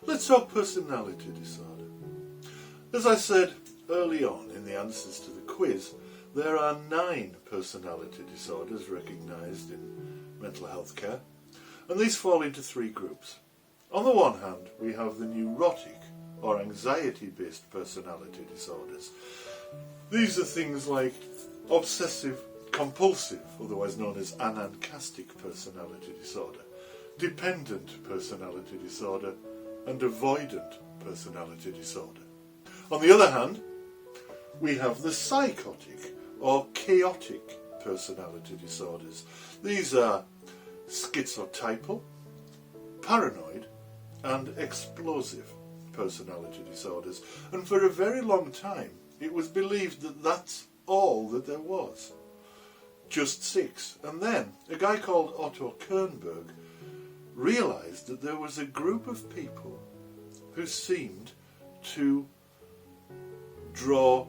Let's talk personality disorder. As I said early on in the answers to the quiz, there are 9 personality disorders recognised in mental health care, and these fall into 3 groups. On the one hand, we have the neurotic or anxiety-based personality disorders. These are things like obsessive compulsive, otherwise known as anancastic personality disorder, dependent personality disorder, and avoidant personality disorder. On the other hand, we have the psychotic or chaotic personality disorders. These are schizotypal, paranoid, and explosive personality disorders. And for a very long time, it was believed that that's all that there was. Just 6. And then a guy called Otto Kernberg realised that there was a group of people who seemed to draw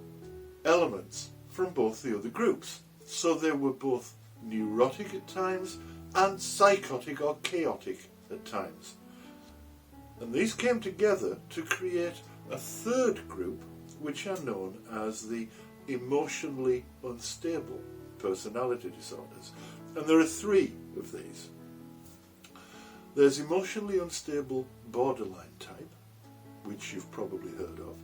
elements from both the other groups. So they were both neurotic at times and psychotic or chaotic at times. And these came together to create a third group, which are known as the emotionally unstable personality disorders. And there are 3 of these. There's emotionally unstable borderline type, which you've probably heard of.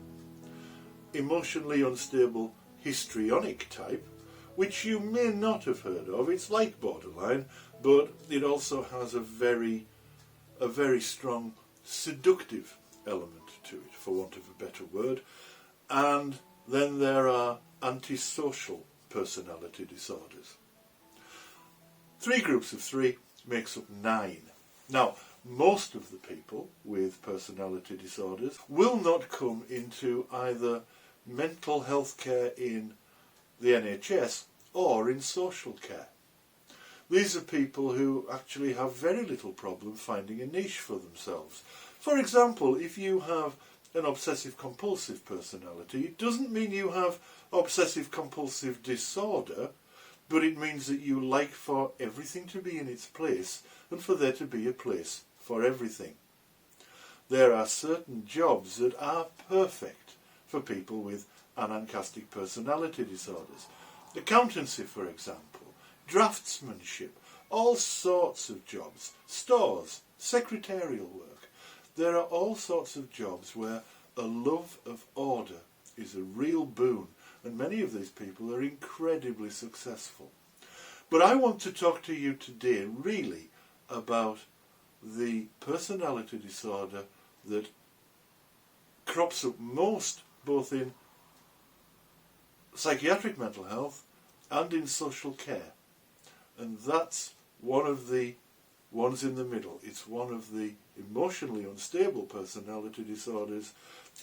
Emotionally unstable histrionic type, which you may not have heard of. It's like borderline, but it also has a very strong seductive element to it, for want of a better word. And then there are antisocial personality disorders. 3 groups of 3 makes up 9. Now, most of the people with personality disorders will not come into either mental health care in the NHS or in social care. These are people who actually have very little problem finding a niche for themselves. For example, if you have an obsessive-compulsive personality, it doesn't mean you have obsessive-compulsive disorder, but it means that you like for everything to be in its place and for there to be a place for everything. There are certain jobs that are perfect for people with anancastic personality disorders. Accountancy, for example, draftsmanship, all sorts of jobs, stores, secretarial work. There are all sorts of jobs where a love of order is a real boon, and many of these people are incredibly successful. But I want to talk to you today really about the personality disorder that crops up most both in psychiatric mental health and in social care. And that's one of the ones in the middle. It's one of the emotionally unstable personality disorders,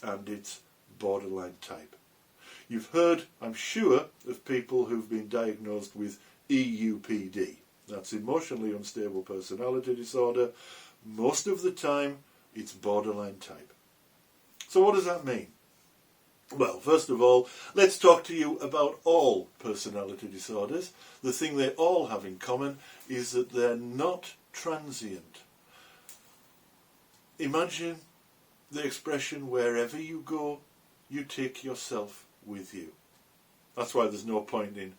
and it's borderline type. You've heard, I'm sure, of people who've been diagnosed with EUPD. That's emotionally unstable personality disorder. Most of the time, it's borderline type. So what does that mean? Well, first of all, let's talk to you about all personality disorders. The thing they all have in common is that they're not transient. Imagine the expression, wherever you go, you take yourself with you. That's why there's no point in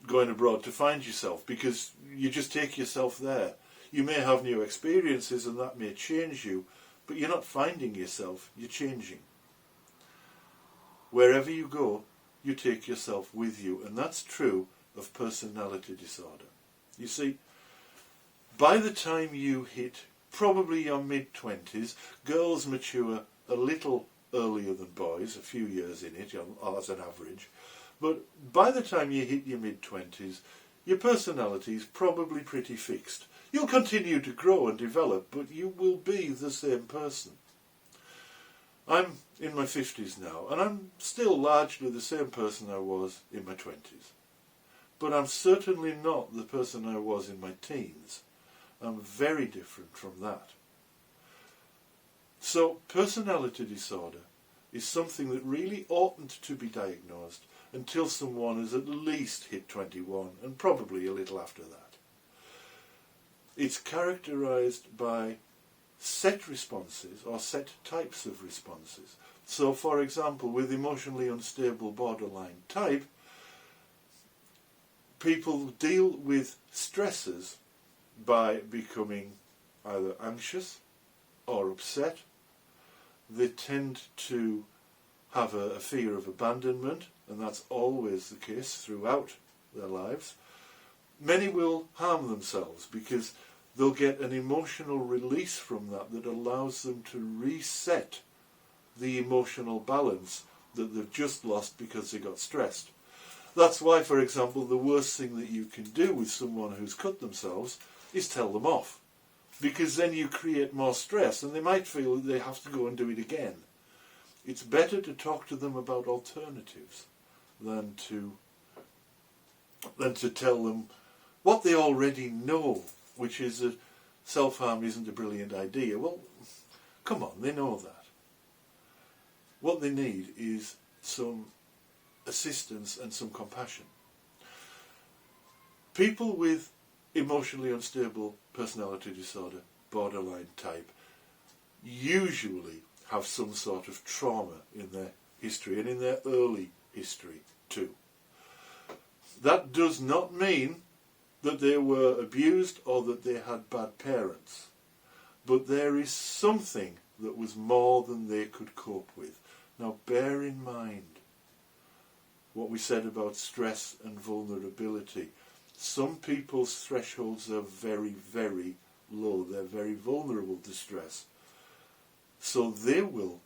going abroad to find yourself, because you just take yourself there. You may have new experiences and that may change you, but you're not finding yourself, you're changing. Wherever you go, you take yourself with you, and that's true of personality disorder. You see, by the time you hit probably your mid-20s, girls mature a little earlier than boys, a few years in it, as an average, but by the time you hit your mid-20s, your personality is probably pretty fixed. You'll continue to grow and develop, but you will be the same person. I'm in my 50s now, and I'm still largely the same person I was in my 20s. But I'm certainly not the person I was in my teens. I'm very different from that. So personality disorder is something that really oughtn't to be diagnosed until someone has at least hit 21, and probably a little after that. It's characterised by set responses or set types of responses. So, for example, with emotionally unstable borderline type, people deal with stresses by becoming either anxious or upset. They tend to have a fear of abandonment, and that's always the case throughout their lives. Many will harm themselves because they'll get an emotional release from that allows them to reset the emotional balance that they've just lost because they got stressed. That's why, for example, the worst thing that you can do with someone who's cut themselves is tell them off. Because then you create more stress and they might feel that they have to go and do it again. It's better to talk to them about alternatives than to tell them what they already know, which is that self-harm isn't a brilliant idea. Well, come on, they know that. What they need is some assistance and some compassion. People with emotionally unstable personality disorder, borderline type, usually have some sort of trauma in their history and in their early history too. That does not mean that they were abused or that they had bad parents, but there is something that was more than they could cope with. Now bear in mind what we said about stress and vulnerability. Some people's thresholds are very, very low. They're very vulnerable to stress. So they will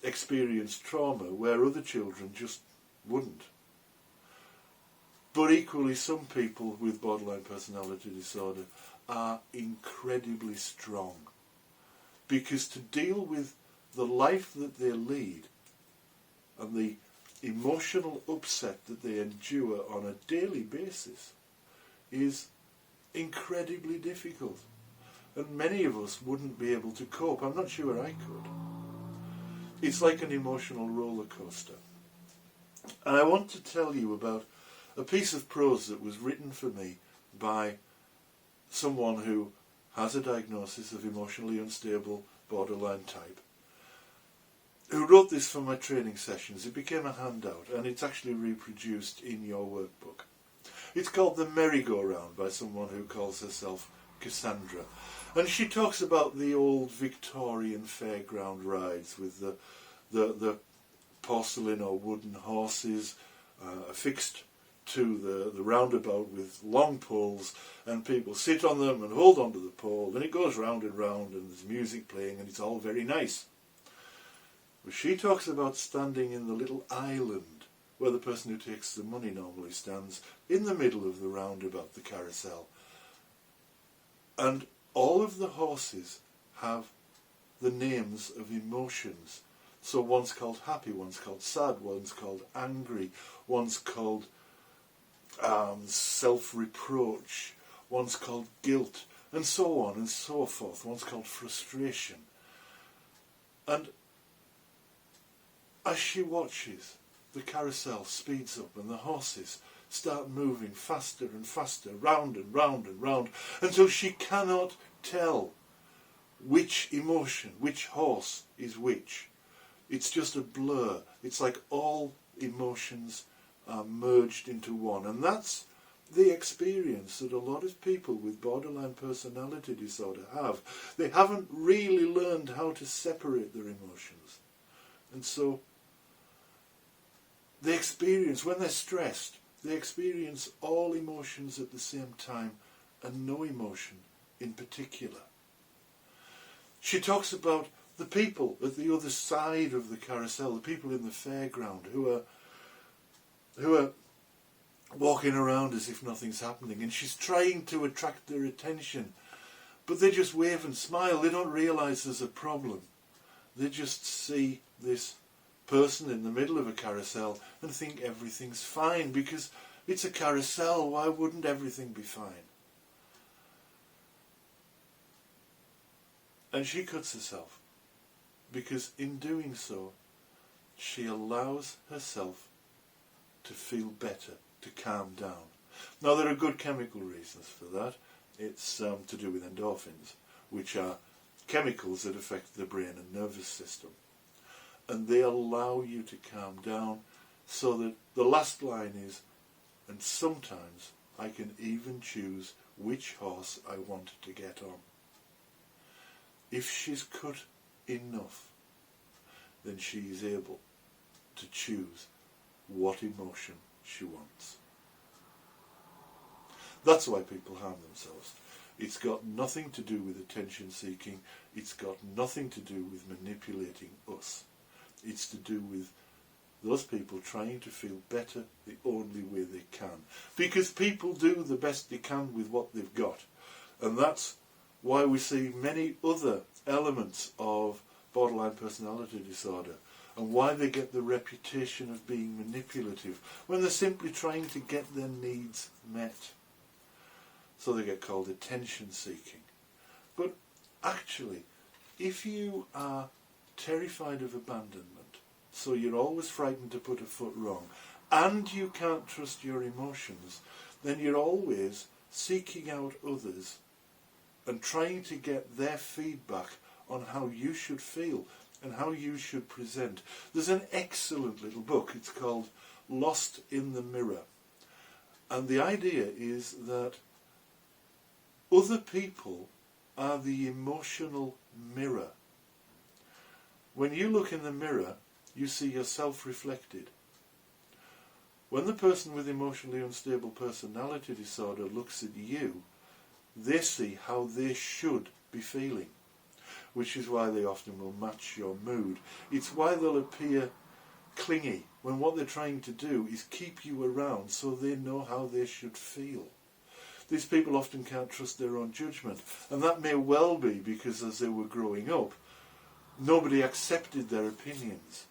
experience trauma where other children just wouldn't. But equally, some people with borderline personality disorder are incredibly strong. Because to deal with the life that they lead and the emotional upset that they endure on a daily basis is incredibly difficult. And many of us wouldn't be able to cope. I'm not sure I could. It's like an emotional roller coaster. And I want to tell you about a piece of prose that was written for me by someone who has a diagnosis of emotionally unstable borderline type, who wrote this for my training sessions. It became a handout and it's actually reproduced in your workbook. It's called The Merry-Go-Round by someone who calls herself Cassandra. And she talks about the old Victorian fairground rides with the porcelain or wooden horses affixed to the roundabout with long poles, and people sit on them and hold onto the pole, and it goes round and round and there's music playing and it's all very nice. But she talks about standing in the little island where the person who takes the money normally stands, in the middle of the roundabout, the carousel. And all of the horses have the names of emotions. So one's called happy, one's called sad, one's called angry, one's called self-reproach, one's called guilt, and so on and so forth. One's called frustration. And as she watches, the carousel speeds up and the horses start moving faster and faster, round and round and round, until she cannot tell which emotion, which horse is which. It's just a blur. It's like all emotions are merged into one. And that's the experience that a lot of people with borderline personality disorder have. They haven't really learned how to separate their emotions. And so they experience, when they're stressed, they experience all emotions at the same time and no emotion in particular. She talks about the people at the other side of the carousel, the people in the fairground who are walking around as if nothing's happening, and she's trying to attract their attention, but they just wave and smile. They don't realise there's a problem. They just see this person in the middle of a carousel and think everything's fine because it's a carousel. Why wouldn't everything be fine? And she cuts herself because in doing so she allows herself to feel better, to calm down. Now there are good chemical reasons for that. It's to do with endorphins, which are chemicals that affect the brain and nervous system. And they allow you to calm down, so that the last line is, and sometimes I can even choose which horse I want to get on. If she's cut enough, then she is able to choose what emotion she wants. That's why people harm themselves. It's got nothing to do with attention seeking. It's got nothing to do with manipulating us. It's to do with those people trying to feel better the only way they can. Because people do the best they can with what they've got. And that's why we see many other elements of borderline personality disorder, and why they get the reputation of being manipulative when they're simply trying to get their needs met. So they get called attention seeking. But actually, if you are terrified of abandonment, so you're always frightened to put a foot wrong, and you can't trust your emotions, then you're always seeking out others and trying to get their feedback on how you should feel and how you should present. There's an excellent little book. It's called Lost in the Mirror. And the idea is that other people are the emotional mirror. When you look in the mirror, you see yourself reflected. When the person with emotionally unstable personality disorder looks at you, they see how they should be feeling, which is why they often will match your mood. It's why they'll appear clingy when what they're trying to do is keep you around so they know how they should feel. These people often can't trust their own judgment, and that may well be because as they were growing up, nobody accepted their opinions.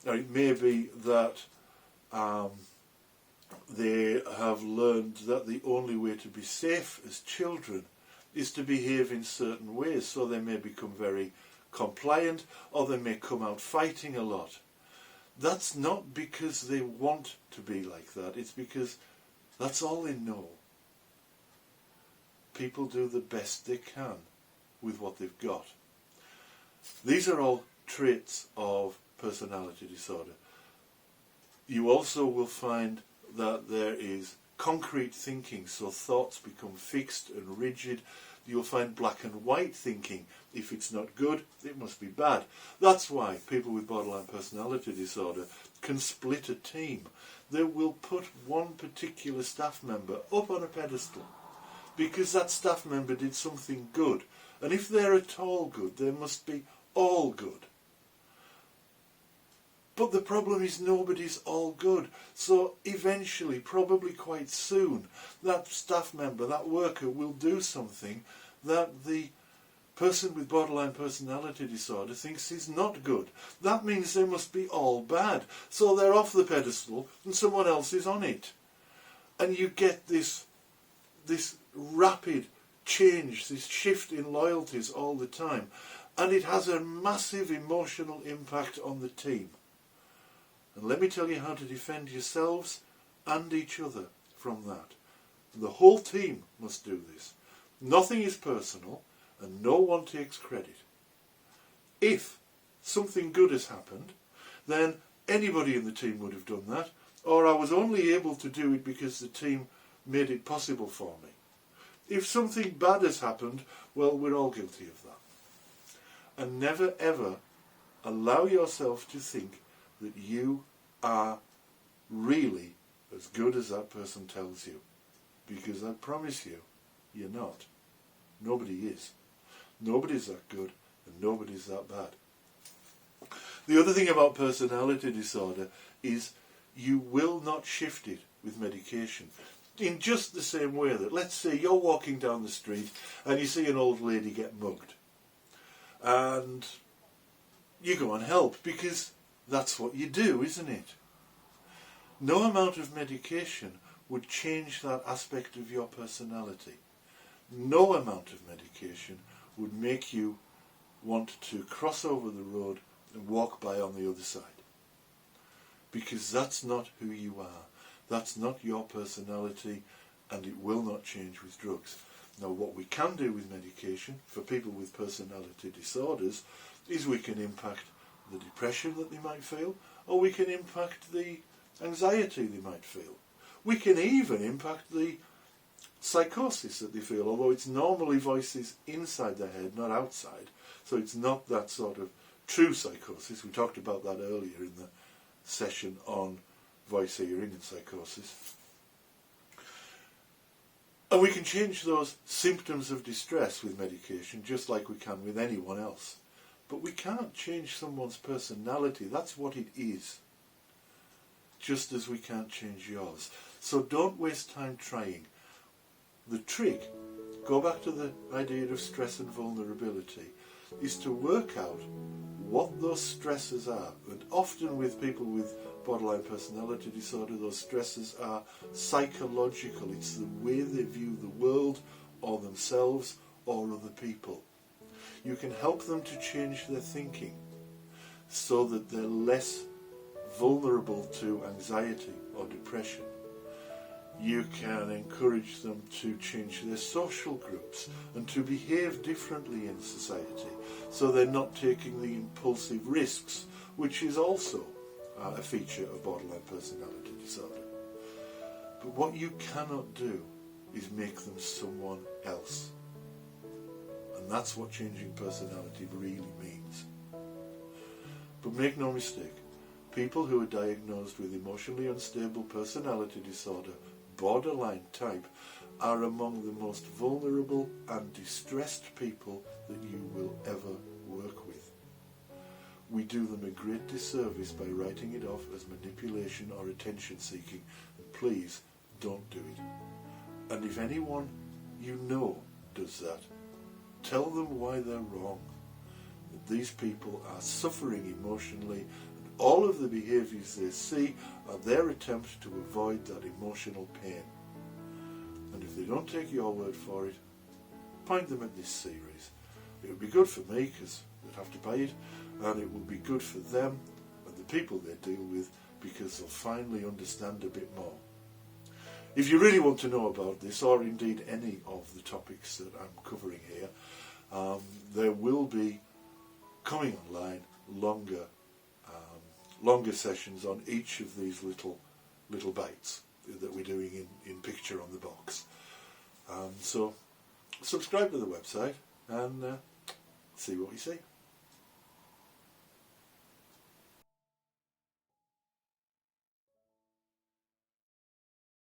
Now, it may be that they have learned that the only way to be safe as children is to behave in certain ways, so they may become very compliant, or they may come out fighting a lot. That's not because they want to be like that, it's because that's all they know. People do the best they can with what they've got. These are all traits of personality disorder. You also will find that there is concrete thinking, so thoughts become fixed and rigid. You'll find black and white thinking. If it's not good, it must be bad. That's why people with borderline personality disorder can split a team. They will put one particular staff member up on a pedestal because that staff member did something good. And if they're at all good, they must be all good. But the problem is nobody's all good. So eventually, probably quite soon, that staff member, that worker will do something that the person with borderline personality disorder thinks is not good. That means they must be all bad. So they're off the pedestal and someone else is on it. And you get this rapid change, this shift in loyalties all the time. And it has a massive emotional impact on the team. And let me tell you how to defend yourselves and each other from that. The whole team must do this. Nothing is personal and no one takes credit. If something good has happened, then anybody in the team would have done that, or I was only able to do it because the team made it possible for me. If something bad has happened, well, we're all guilty of that. And never ever allow yourself to think that you are really as good as that person tells you. Because I promise you, you're not. Nobody is. Nobody's that good and nobody's that bad. The other thing about personality disorder is you will not shift it with medication. In just the same way that, let's say you're walking down the street and you see an old lady get mugged. And you go and help because that's what you do, isn't it? No amount of medication would change that aspect of your personality. No amount of medication would make you want to cross over the road and walk by on the other side. Because that's not who you are. That's not your personality, and it will not change with drugs. Now, what we can do with medication for people with personality disorders is we can impact the depression that they might feel, or we can impact the anxiety they might feel. We can even impact the psychosis that they feel, although it's normally voices inside their head, not outside. So it's not that sort of true psychosis. We talked about that earlier in the session on voice hearing and psychosis. And we can change those symptoms of distress with medication just like we can with anyone else. But we can't change someone's personality. That's what it is. Just as we can't change yours. So don't waste time trying. The trick, go back to the idea of stress and vulnerability, is to work out what those stresses are. And often with people with borderline personality disorder, those stresses are psychological. It's the way they view the world or themselves or other people. You can help them to change their thinking so that they're less vulnerable to anxiety or depression. You can encourage them to change their social groups and to behave differently in society so they're not taking the impulsive risks, which is also a feature of borderline personality disorder. But what you cannot do is make them someone else. And that's what changing personality really means. But make no mistake, people who are diagnosed with emotionally unstable personality disorder, borderline type, are among the most vulnerable and distressed people that you will ever work with. We do them a great disservice by writing it off as manipulation or attention seeking, and please don't do it. And if anyone you know does that, tell them why they're wrong, that these people are suffering emotionally and all of the behaviours they see are their attempt to avoid that emotional pain. And if they don't take your word for it, point them at this series. It would be good for me because they'd have to buy it, and it will be good for them and the people they deal with because they'll finally understand a bit more. If you really want to know about this, or indeed any of the topics that I'm covering here, there will be coming online longer sessions on each of these little bites that we're doing in picture on the box. So subscribe to the website and see what we see.